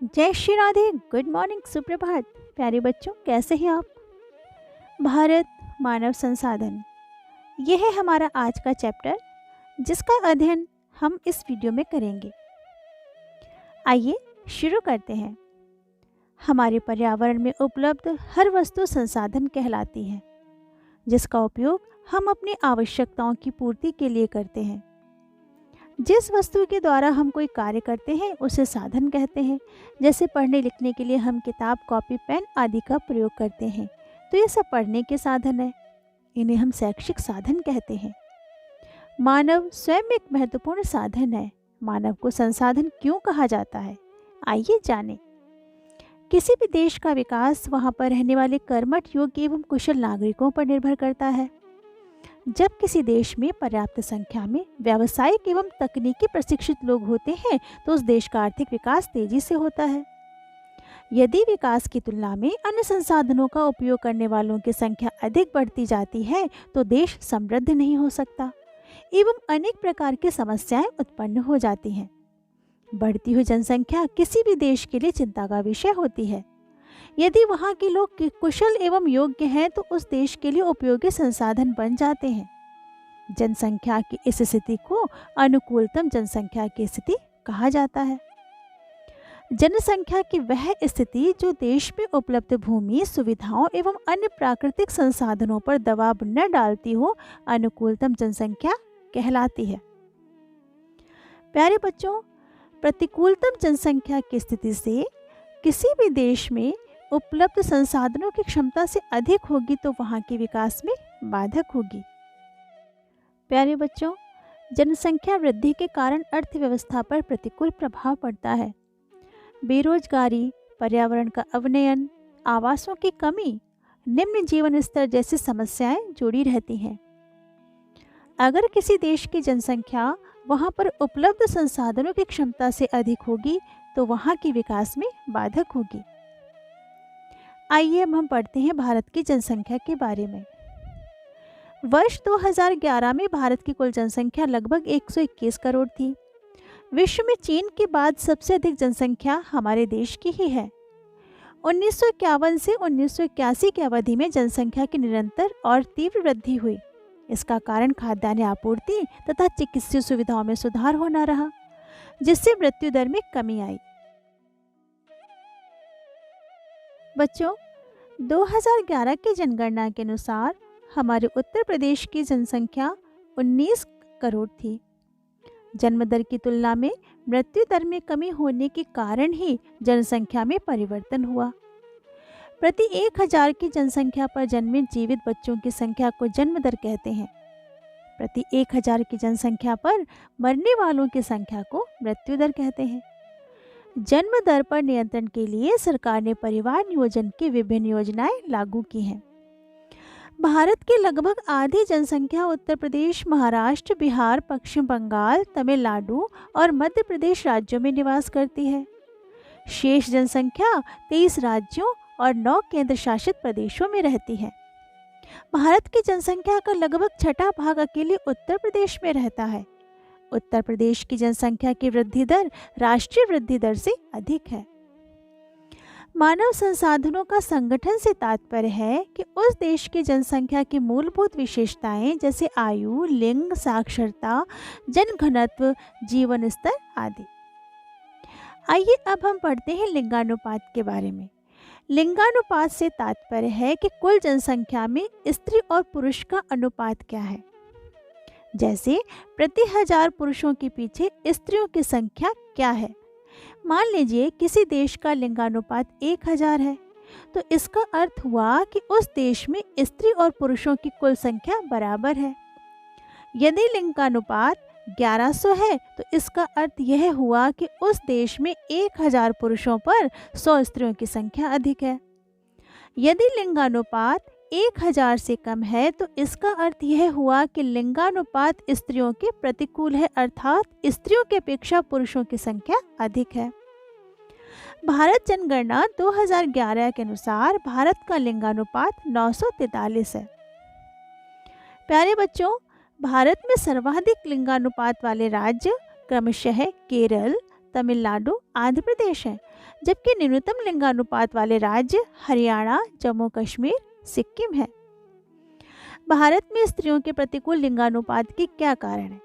जय Shri Radhe. Good morning, सुप्रभात। प्यारे बच्चों, कैसे हैं आप? भारत मानव संसाधन, यह है हमारा आज का चैप्टर जिसका अध्ययन हम इस वीडियो में करेंगे। आइए शुरू करते हैं। हमारे पर्यावरण में उपलब्ध हर वस्तु संसाधन कहलाती है, जिसका उपयोग हम अपनी आवश्यकताओं की पूर्ति के लिए करते हैं। जिस वस्तु के द्वारा हम कोई कार्य करते हैं उसे साधन कहते हैं। जैसे पढ़ने लिखने के लिए हम किताब, कॉपी, पेन आदि का प्रयोग करते हैं, तो ये सब पढ़ने के साधन है। इन्हें हम शैक्षिक साधन कहते हैं। मानव स्वयं एक महत्वपूर्ण साधन है। मानव को संसाधन क्यों कहा जाता है, आइए जानें। किसी भी देश का विकास वहाँ पर रहने वाले कर्मठ, योग्य एवं कुशल नागरिकों पर निर्भर करता है। जब किसी देश में पर्याप्त संख्या में व्यावसायिक एवं तकनीकी प्रशिक्षित लोग होते हैं तो उस देश का आर्थिक विकास तेजी से होता है। यदि विकास की तुलना में अन्य संसाधनों का उपयोग करने वालों की संख्या अधिक बढ़ती जाती है तो देश समृद्ध नहीं हो सकता एवं अनेक प्रकार की समस्याएं उत्पन्न हो जाती हैं। बढ़ती हुई जनसंख्या किसी भी देश के लिए चिंता का विषय होती है। यदि वहाँ के लोग कुशल एवं योग्य हैं तो उस देश के लिए उपयोगी संसाधन बन जाते हैं। जनसंख्या की इस स्थिति को अनुकूलतम जनसंख्या की स्थिति कहा जाता है। जनसंख्या की वह स्थिति जो देश में उपलब्ध भूमि, सुविधाओं एवं अन्य प्राकृतिक संसाधनों पर दबाव न डालती हो, अनुकूलतम जनसंख्या कहलाती है। प्यारे बच्चों, प्रतिकूलतम जनसंख्या की स्थिति से किसी भी देश में उपलब्ध संसाधनों की क्षमता से अधिक होगी तो वहाँ के विकास में बाधक होगी। प्यारे बच्चों, जनसंख्या वृद्धि के कारण अर्थव्यवस्था पर प्रतिकूल प्रभाव पड़ता है। बेरोजगारी, पर्यावरण का अवनयन, आवासों की कमी, निम्न जीवन स्तर जैसी समस्याएं जुड़ी रहती हैं। अगर किसी देश की जनसंख्या वहाँ पर उपलब्ध संसाधनों की क्षमता से अधिक होगी तो वहाँ के विकास में बाधक होगी। आइए अब हम पढ़ते हैं भारत की जनसंख्या के बारे में। वर्ष 2011 में भारत की कुल जनसंख्या लगभग 121 करोड़ थी। विश्व में चीन के बाद सबसे अधिक जनसंख्या हमारे देश की ही है। 1951 से 1981 की अवधि में जनसंख्या की निरंतर और तीव्र वृद्धि हुई। इसका कारण खाद्यान्न आपूर्ति तथा चिकित्सीय सुविधाओं में सुधार होना रहा, जिससे मृत्यु दर में कमी आई। बच्चों, 2011 की जनगणना के अनुसार हमारे उत्तर प्रदेश की जनसंख्या 19 करोड़ थी। जन्म दर की तुलना में मृत्यु दर में कमी होने के कारण ही जनसंख्या में परिवर्तन हुआ। प्रति 1000 की जनसंख्या पर जन्मे जीवित बच्चों की संख्या को जन्म दर कहते हैं। प्रति 1000 की जनसंख्या पर मरने वालों की संख्या को मृत्यु दर कहते हैं। जन्म दर पर नियंत्रण के लिए सरकार ने परिवार नियोजन की विभिन्न योजनाएं लागू की हैं। भारत की लगभग आधी जनसंख्या उत्तर प्रदेश, महाराष्ट्र, बिहार, पश्चिम बंगाल, तमिलनाडु और मध्य प्रदेश राज्यों में निवास करती है। शेष जनसंख्या 23 राज्यों और 9 केंद्र शासित प्रदेशों में रहती है। भारत की जनसंख्या का लगभग छठा भाग अकेले उत्तर प्रदेश में रहता है। उत्तर प्रदेश की जनसंख्या की वृद्धि दर राष्ट्रीय वृद्धि दर से अधिक है। मानव संसाधनों का संगठन से तात्पर्य है कि उस देश की जनसंख्या की मूलभूत विशेषताएं जैसे आयु, लिंग, साक्षरता, जनघनत्व, जीवन स्तर आदि। आइए अब हम पढ़ते हैं लिंगानुपात के बारे में। लिंगानुपात से तात्पर्य है कि कुल जनसंख्या में स्त्री और पुरुष का अनुपात क्या है। जैसे प्रति 1000 पुरुषों के पीछे स्त्रियों की संख्या क्या है। मान लीजिए किसी देश का लिंगानुपात 1000 है तो इसका अर्थ हुआ कि उस देश में स्त्री और पुरुषों की कुल संख्या बराबर है। यदि लिंगानुपात 1100 है तो इसका अर्थ यह हुआ कि उस देश में 1000 पुरुषों पर 100 स्त्रियों की संख्या अधिक है। यदि लिंगानुपात 1000 से कम है तो इसका अर्थ यह हुआ कि लिंगानुपात स्त्रियों के प्रतिकूल है, अर्थात स्त्रियों की अपेक्षा पुरुषों की संख्या अधिक है। भारत जनगणना 2011 के अनुसार भारत का लिंगानुपात 943 है। प्यारे बच्चों, भारत में सर्वाधिक लिंगानुपात वाले राज्य क्रमशः केरल, तमिलनाडु, आंध्र प्रदेश हैं, जबकि न्यूनतम लिंगानुपात वाले राज्य हरियाणा, जम्मू कश्मीर, सिक्किम है। भारत में स्त्रियों के प्रतिकूल लिंगानुपात के क्या कारण है?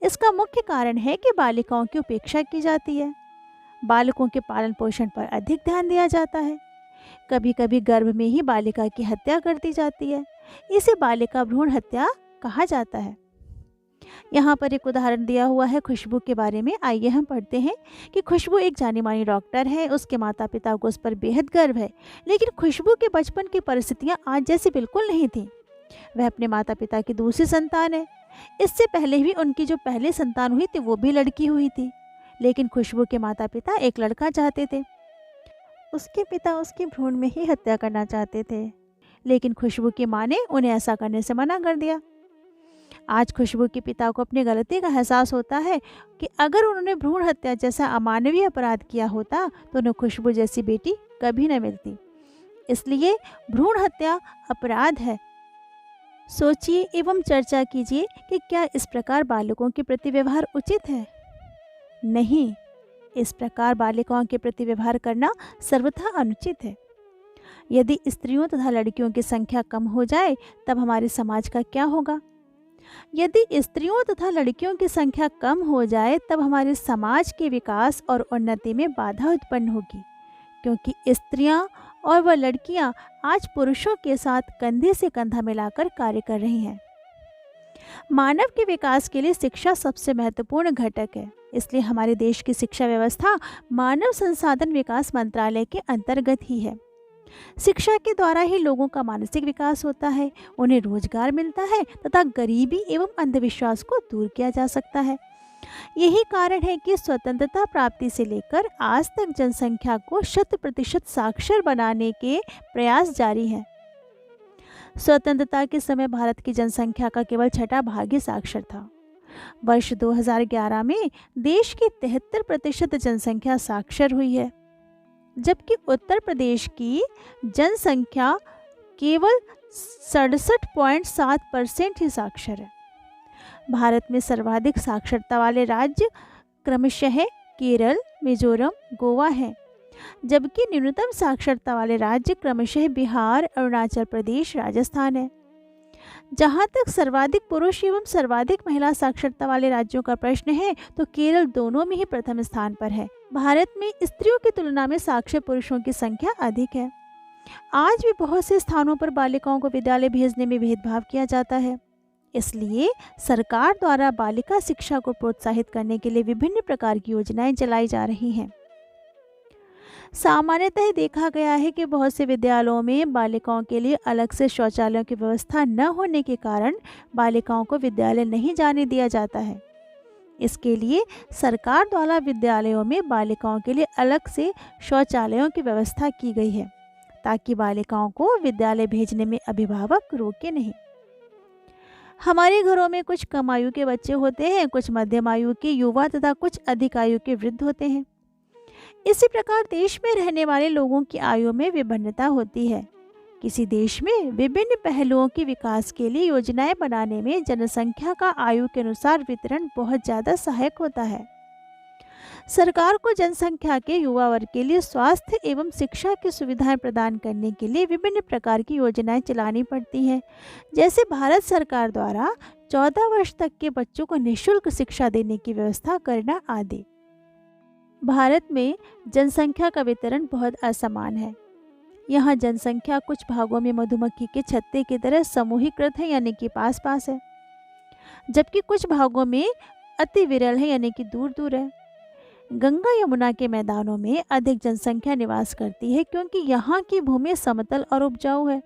इसका मुख्य कारण है कि बालिकाओं की उपेक्षा की जाती है। बालकों के पालन पोषण पर अधिक ध्यान दिया जाता है। कभी कभी गर्भ में ही बालिका की हत्या कर दी जाती है। इसे बालिका भ्रूण हत्या कहा जाता है। यहाँ पर एक उदाहरण दिया हुआ है खुशबू के बारे में। आइए हम पढ़ते हैं कि खुशबू एक जानी मानी डॉक्टर है। उसके माता पिता को उस पर बेहद गर्व है, लेकिन खुशबू के बचपन की परिस्थितियाँ आज जैसी बिल्कुल नहीं थी। वह अपने माता पिता की दूसरी संतान है। इससे पहले भी उनकी जो पहली संतान हुई थी वो भी लड़की हुई थी, लेकिन खुशबू के माता पिता एक लड़का चाहते थे। उसके पिता उसकी भ्रूण में ही हत्या करना चाहते थे, लेकिन खुशबू की माँ ने उन्हें ऐसा करने से मना कर दिया। आज खुशबू के पिता को अपनी गलती का एहसास होता है कि अगर उन्होंने भ्रूण हत्या जैसा अमानवीय अपराध किया होता तो उन्हें खुशबू जैसी बेटी कभी न मिलती। इसलिए भ्रूण हत्या अपराध है। सोचिए एवं चर्चा कीजिए कि क्या इस प्रकार बालकों के प्रति व्यवहार उचित है? नहीं, इस प्रकार बालिकाओं के प्रति व्यवहार करना सर्वथा अनुचित है। यदि स्त्रियों तथा लड़कियों की संख्या कम हो जाए तब हमारे समाज का क्या होगा? यदि स्त्रियों तथा लड़कियों की संख्या कम हो जाए तब हमारे समाज के विकास और उन्नति में बाधा उत्पन्न होगी, क्योंकि स्त्रियां और वह लड़कियां आज पुरुषों के साथ कंधे से कंधा मिलाकर कार्य कर रही हैं। मानव के विकास के लिए शिक्षा सबसे महत्वपूर्ण घटक है। इसलिए हमारे देश की शिक्षा व्यवस्था मानव संसाधन विकास मंत्रालय के अंतर्गत ही है। शिक्षा के द्वारा ही लोगों का मानसिक विकास होता है, उन्हें रोजगार मिलता है तथा गरीबी एवं अंधविश्वास को दूर किया जा सकता है। यही कारण है कि स्वतंत्रता प्राप्ति से लेकर आज तक जनसंख्या को 100% साक्षर बनाने के प्रयास जारी हैं। स्वतंत्रता के समय भारत की जनसंख्या का केवल 6वां भाग ही साक्षर था। वर्ष 2011 में देश की 73% जनसंख्या साक्षर हुई है, जबकि उत्तर प्रदेश की जनसंख्या केवल 67.7% ही साक्षर है। भारत में सर्वाधिक साक्षरता वाले राज्य क्रमशः केरल, मिजोरम, गोवा हैं, जबकि न्यूनतम साक्षरता वाले राज्य क्रमशः बिहार, अरुणाचल प्रदेश, राजस्थान है। जहाँ तक सर्वाधिक पुरुष एवं सर्वाधिक महिला साक्षरता वाले राज्यों का प्रश्न है तो केरल दोनों में ही प्रथम स्थान पर है। भारत में स्त्रियों की तुलना में साक्षर पुरुषों की संख्या अधिक है। आज भी बहुत से स्थानों पर बालिकाओं को विद्यालय भेजने में भेदभाव किया जाता है। इसलिए सरकार द्वारा बालिका शिक्षा को प्रोत्साहित करने के लिए विभिन्न प्रकार की योजनाएं चलाई जा रही हैं। सामान्यतः देखा गया है कि बहुत से विद्यालयों में बालिकाओं के लिए अलग से शौचालयों की व्यवस्था न होने के कारण बालिकाओं को विद्यालय नहीं जाने दिया जाता है। इसके लिए सरकार द्वारा विद्यालयों में बालिकाओं के लिए अलग से शौचालयों की व्यवस्था की गई है, ताकि बालिकाओं को विद्यालय भेजने में अभिभावक रोके नहीं। हमारे घरों में कुछ कम आयु के बच्चे होते हैं, कुछ मध्यम आयु के युवा तथा कुछ अधिक आयु के वृद्ध होते हैं। इसी प्रकार देश में रहने वाले लोगों की आयु में विभिन्नता होती है। किसी देश में विभिन्न पहलुओं के विकास के लिए योजनाएं बनाने में जनसंख्या का आयु के अनुसार वितरण बहुत ज़्यादा सहायक होता है। सरकार को जनसंख्या के युवा वर्ग के लिए स्वास्थ्य एवं शिक्षा की सुविधाएं प्रदान करने के लिए विभिन्न प्रकार की योजनाएं चलानी पड़ती हैं, जैसे भारत सरकार द्वारा 14 वर्ष तक के बच्चों को निःशुल्क शिक्षा देने की व्यवस्था करना आदि। भारत में जनसंख्या का वितरण बहुत असमान है। यहाँ जनसंख्या कुछ भागों में मधुमक्खी के छत्ते की तरह समूहीकृत है, यानी कि पास पास है, जबकि कुछ भागों में अति विरल है, यानी कि दूर दूर है। गंगा यमुना के मैदानों में अधिक जनसंख्या निवास करती है, क्योंकि यहाँ की भूमि समतल और उपजाऊ है।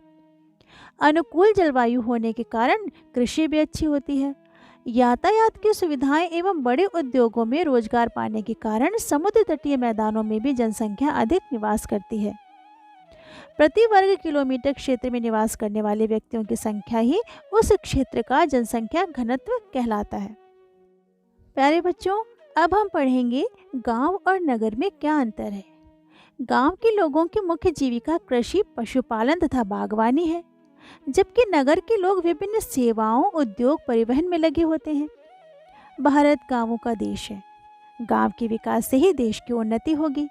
अनुकूल जलवायु होने के कारण कृषि भी अच्छी होती है। यातायात की सुविधाएं एवं बड़े उद्योगों में रोजगार पाने के कारण समुद्र तटीय मैदानों में भी जनसंख्या अधिक निवास करती है। प्रति वर्ग किलोमीटर क्षेत्र में निवास करने वाले व्यक्तियों की संख्या ही उस क्षेत्र का जनसंख्या घनत्व कहलाता है। प्यारे बच्चों, अब हम पढ़ेंगे गांव और नगर में क्या अंतर है। गांव के लोगों की मुख्य जीविका कृषि, पशुपालन तथा बागवानी है, जबकि नगर के लोग विभिन्न सेवाओं, उद्योग, परिवहन में लगे होते हैं। भारत गांवों का देश है। गांव के विकास से ही देश की उन्नति होगी।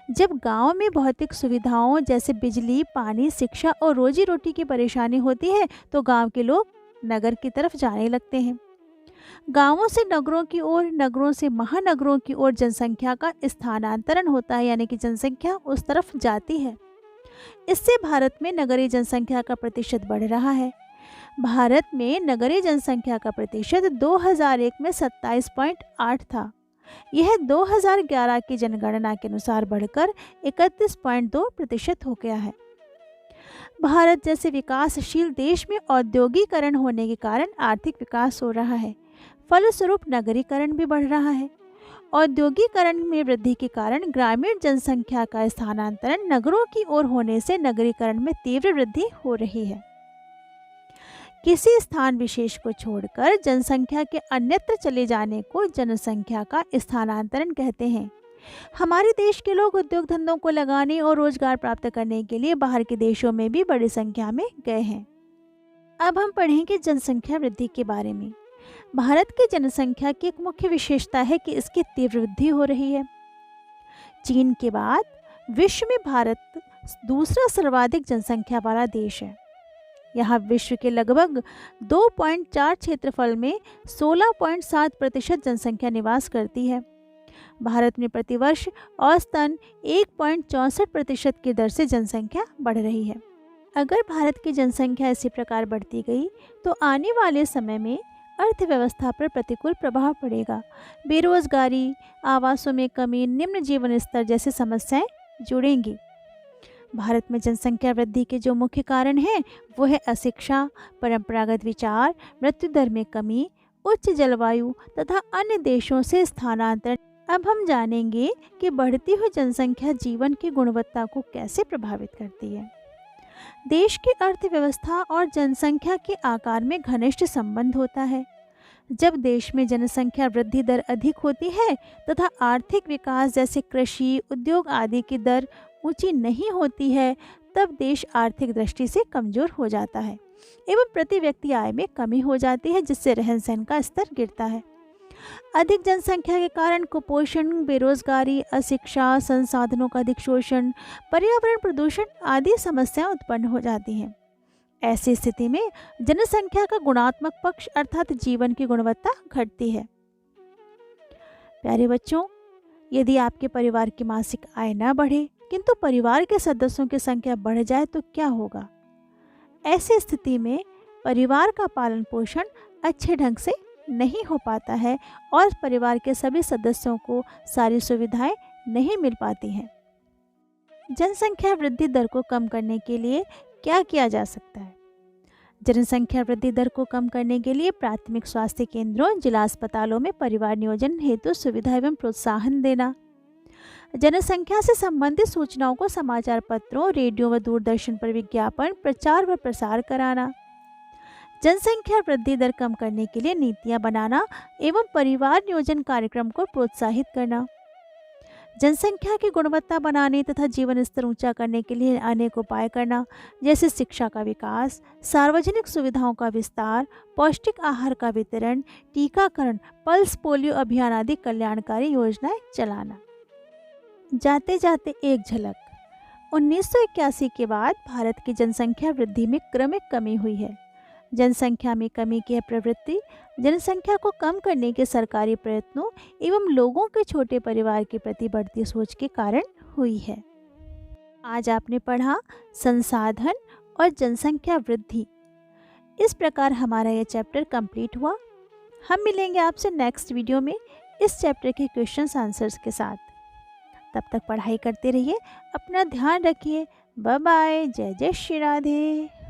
जब गांव में भौतिक सुविधाओं जैसे बिजली, पानी, शिक्षा और रोजी रोटी की परेशानी होती है तो गांव के लोग नगर की तरफ जाने लगते हैं। गांवों से नगरों की ओर, नगरों से महानगरों की ओर जनसंख्या का स्थानांतरण होता है, यानी कि जनसंख्या उस तरफ जाती है। इससे भारत में नगरीय जनसंख्या का प्रतिशत बढ़ रहा है। भारत में नगरीय जनसंख्या का प्रतिशत 2001 में 27.8 था। यह 2011 की जनगणना के अनुसार बढ़कर 31.2% हो गया है। भारत जैसे विकासशील देश में औद्योगिकरण होने के कारण आर्थिक विकास हो रहा है। फलस्वरूप नगरीकरण भी बढ़ रहा है। औद्योगिकरण में वृद्धि के कारण ग्रामीण जनसंख्या का स्थानांतरण नगरों की ओर होने से नगरीकरण में तीव्र वृद्धि हो रही है। किसी स्थान विशेष को छोड़कर जनसंख्या के अन्यत्र चले जाने को जनसंख्या का स्थानांतरण कहते हैं। हमारे देश के लोग उद्योग धंधों को लगाने और रोजगार प्राप्त करने के लिए बाहर के देशों में भी बड़ी संख्या में गए हैं। अब हम पढ़ेंगे जनसंख्या वृद्धि के बारे में। भारत की जनसंख्या की एक मुख्य विशेषता है कि इसकी तीव्र वृद्धि हो रही है। चीन के बाद विश्व में भारत दूसरा सर्वाधिक जनसंख्या वाला देश है। यहाँ विश्व के लगभग 2.4 क्षेत्रफल में 16.7% जनसंख्या निवास करती है। भारत में प्रतिवर्ष औसतन 1.64% की दर से जनसंख्या बढ़ रही है। अगर भारत की जनसंख्या इसी प्रकार बढ़ती गई तो आने वाले समय में अर्थव्यवस्था पर प्रतिकूल प्रभाव पड़ेगा। बेरोजगारी, आवासों में कमी, निम्न जीवन स्तर जैसी समस्याएं जुड़ेंगी। भारत में जनसंख्या वृद्धि के जो मुख्य कारण हैं वो है अशिक्षा, परंपरागत विचार, मृत्यु दर में कमी, उच्च जलवायु तथा अन्य देशों से स्थानांतरण। अब हम जानेंगे कि बढ़ती हुई जनसंख्या जीवन की गुणवत्ता को कैसे प्रभावित करती है। देश की अर्थव्यवस्था और जनसंख्या के आकार में घनिष्ठ संबंध होता है। जब देश में जनसंख्या वृद्धि दर अधिक होती है तथा आर्थिक विकास जैसे कृषि, उद्योग आदि की दर ऊंची नहीं होती है, तब देश आर्थिक दृष्टि से कमजोर हो जाता है एवं प्रति व्यक्ति आय में कमी हो जाती है, जिससे रहन सहन का स्तर गिरता है। अधिक जनसंख्या के कारण कुपोषण, बेरोजगारी, अशिक्षा, संसाधनों का अधिक शोषण, पर्यावरण प्रदूषण आदि समस्याएं उत्पन्न हो जाती हैं। ऐसी स्थिति में जनसंख्या का गुणात्मक पक्ष अर्थात जीवन की गुणवत्ता घटती है। प्यारे बच्चों, यदि आपके परिवार की मासिक आय न बढ़े किंतु परिवार के सदस्यों की संख्या बढ़ जाए तो क्या होगा? ऐसी स्थिति में परिवार का पालन पोषण अच्छे ढंग से नहीं हो पाता है और परिवार के सभी सदस्यों को सारी सुविधाएं नहीं मिल पाती हैं। जनसंख्या वृद्धि दर को कम करने के लिए क्या किया जा सकता है? जनसंख्या वृद्धि दर को कम करने के लिए प्राथमिक स्वास्थ्य केंद्रों, जिला अस्पतालों में परिवार नियोजन हेतु सुविधा एवं प्रोत्साहन देना, जनसंख्या से संबंधित सूचनाओं को समाचार पत्रों, रेडियो व दूरदर्शन पर विज्ञापन, प्रचार व प्रसार कराना, जनसंख्या वृद्धि दर कम करने के लिए नीतियां बनाना एवं परिवार नियोजन कार्यक्रम को प्रोत्साहित करना, जनसंख्या की गुणवत्ता बनाने तथा जीवन स्तर ऊंचा करने के लिए अनेक उपाय करना, जैसे शिक्षा का विकास, सार्वजनिक सुविधाओं का विस्तार, पौष्टिक आहार का वितरण, टीकाकरण, पल्स पोलियो अभियान आदि कल्याणकारी योजनाएं चलाना। जाते जाते एक झलक, 1981 के बाद भारत की जनसंख्या वृद्धि में क्रमिक कमी हुई है। जनसंख्या में कमी की प्रवृत्ति जनसंख्या को कम करने के सरकारी प्रयत्नों एवं लोगों के छोटे परिवार के प्रति बढ़ती सोच के कारण हुई है। आज आपने पढ़ा संसाधन और जनसंख्या वृद्धि। इस प्रकार हमारा यह चैप्टर कंप्लीट हुआ। हम मिलेंगे आपसे नेक्स्ट वीडियो में इस चैप्टर के क्वेश्चंस आंसर्स के साथ। तब तक पढ़ाई करते रहिए, अपना ध्यान रखिए। Bye bye. जय जय श्री राधे।